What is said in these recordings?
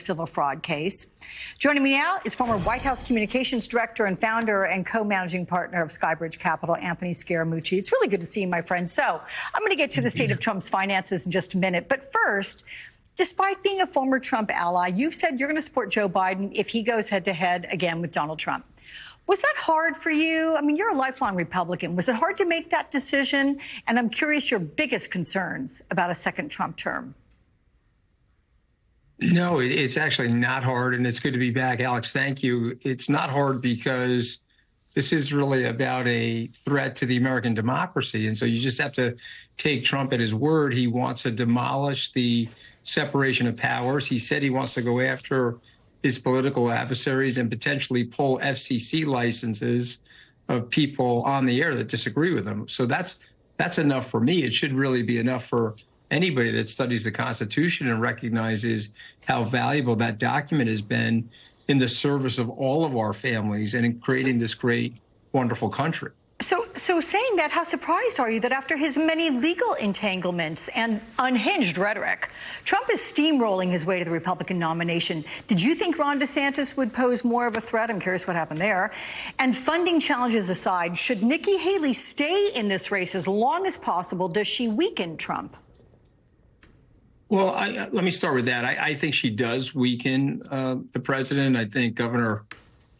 civil fraud case. Joining me now is former White House communications director and founder and co-managing partner of Skybridge Capital, Anthony Scaramucci. It's really good to see you, my friend. So I'm going to get to the state of Trump's finances in just a minute. But first, despite being a former Trump ally, you've said you're going to support Joe Biden if he goes head-to-head again with Donald Trump. Was that hard for you? I mean, you're a lifelong Republican. Was it hard to make that decision? And I'm curious your biggest concerns about a second Trump term. No, it's actually not hard, and it's good to be back, Alex. Thank you. It's not hard because this is really about a threat to the American democracy, and so you just have to take Trump at his word. He wants to demolish the separation of powers. He said he wants to go after his political adversaries and potentially pull FCC licenses of people on the air that disagree with him. So that's enough for me. It should really be enough for anybody that studies the Constitution and recognizes how valuable that document has been in the service of all of our families and in creating this great, wonderful country. So saying that, how surprised are you that after his many legal entanglements and unhinged rhetoric, Trump is steamrolling his way to the Republican nomination? Did you think Ron DeSantis would pose more of a threat? I'm curious what happened there. And funding challenges aside, should Nikki Haley stay in this race as long as possible? Does she weaken Trump? Well, let me start with that. I think she does weaken the president. I think Governor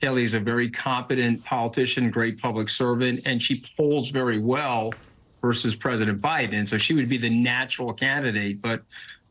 Haley is a very competent politician, great public servant, and she polls very well versus President Biden. And so she would be the natural candidate. But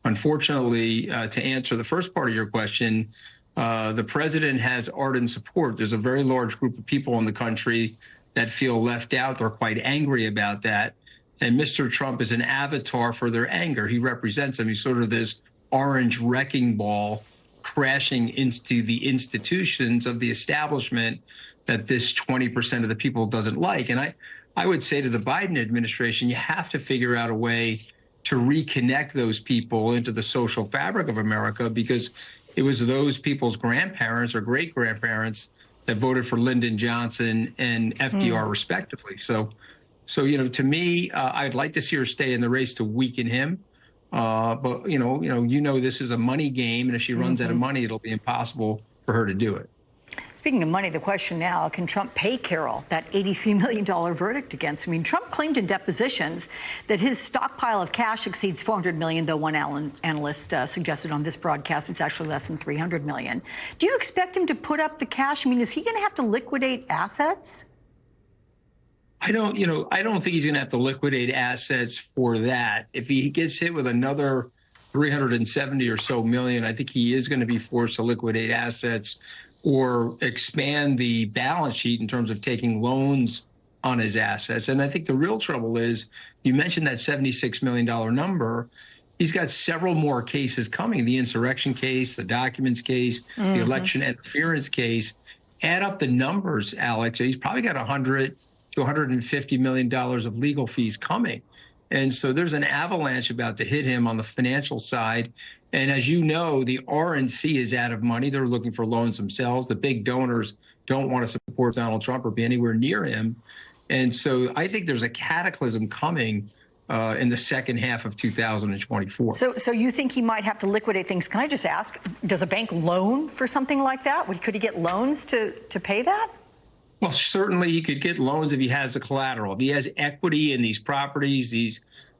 unfortunately, to answer the first part of your question, the president has ardent support. There's a very large group of people in the country that feel left out. They're quite angry about that. And Mr. Trump is an avatar for their anger. He represents them. He's sort of this orange wrecking ball crashing into the institutions of the establishment that this 20% of the people doesn't like. And I would say to the Biden administration, you have to figure out a way to reconnect those people into the social fabric of America, because it was those people's grandparents or great-grandparents that voted for Lyndon Johnson and FDR respectively. So, you know, to me, I'd like to see her stay in the race to weaken him. But, you know, this is a money game. And if she runs out of money, it'll be impossible for her to do it. Speaking of money, the question now, can Trump pay Carroll that $83 million verdict against him? I mean, Trump claimed in depositions that his stockpile of cash exceeds $400 million, though one analyst suggested on this broadcast it's actually less than $300 million. Do you expect him to put up the cash? I mean, is he going to have to liquidate assets? I don't think he's going to have to liquidate assets for that. If he gets hit with another 370 or so million, I think he is going to be forced to liquidate assets or expand the balance sheet in terms of taking loans on his assets. And I think the real trouble is, you mentioned that $76 million number. He's got several more cases coming: the insurrection case, the documents case, the election interference case. Add up the numbers, Alex. He's probably got $100 to $150 million of legal fees coming. And so there's an avalanche about to hit him on the financial side. And as you know, the RNC is out of money. They're looking for loans themselves. The big donors don't want to support Donald Trump or be anywhere near him. And so I think there's a cataclysm coming in the second half of 2024. So you think he might have to liquidate things. Can I just ask, does a bank loan for something like that? Could he get loans to pay that? Well, certainly he could get loans if he has the collateral. If he has equity in these properties,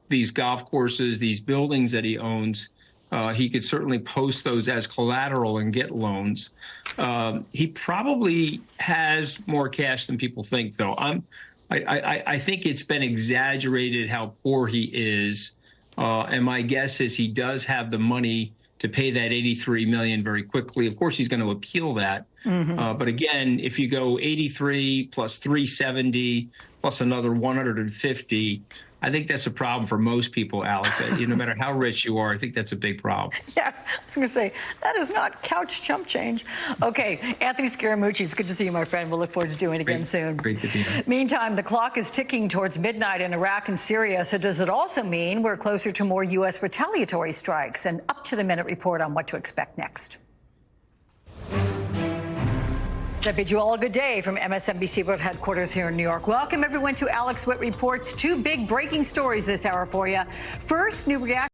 these golf courses, these buildings that he owns, he could certainly post those as collateral and get loans. He probably has more cash than people think, though. I think it's been exaggerated how poor he is. And my guess is he does have the money to pay that $83 million very quickly. Of course, he's going to appeal that. But again, if you go 83 plus 370 plus another 150, I think that's a problem for most people, Alex. No matter how rich you are, I think that's a big problem. Yeah, I was going to say, that is not couch chump change. Okay, Anthony Scaramucci, it's good to see you, my friend. We'll look forward to doing it again soon. Great to be here. Meantime, the clock is ticking towards midnight in Iraq and Syria. So does it also mean we're closer to more U.S. retaliatory strikes? An up-to-the-minute report on what to expect next. I bid you all a good day from Msnbc World Headquarters here in New York. Welcome, everyone, to Alex Witt Reports. Two big breaking stories this hour for you. First, new reaction.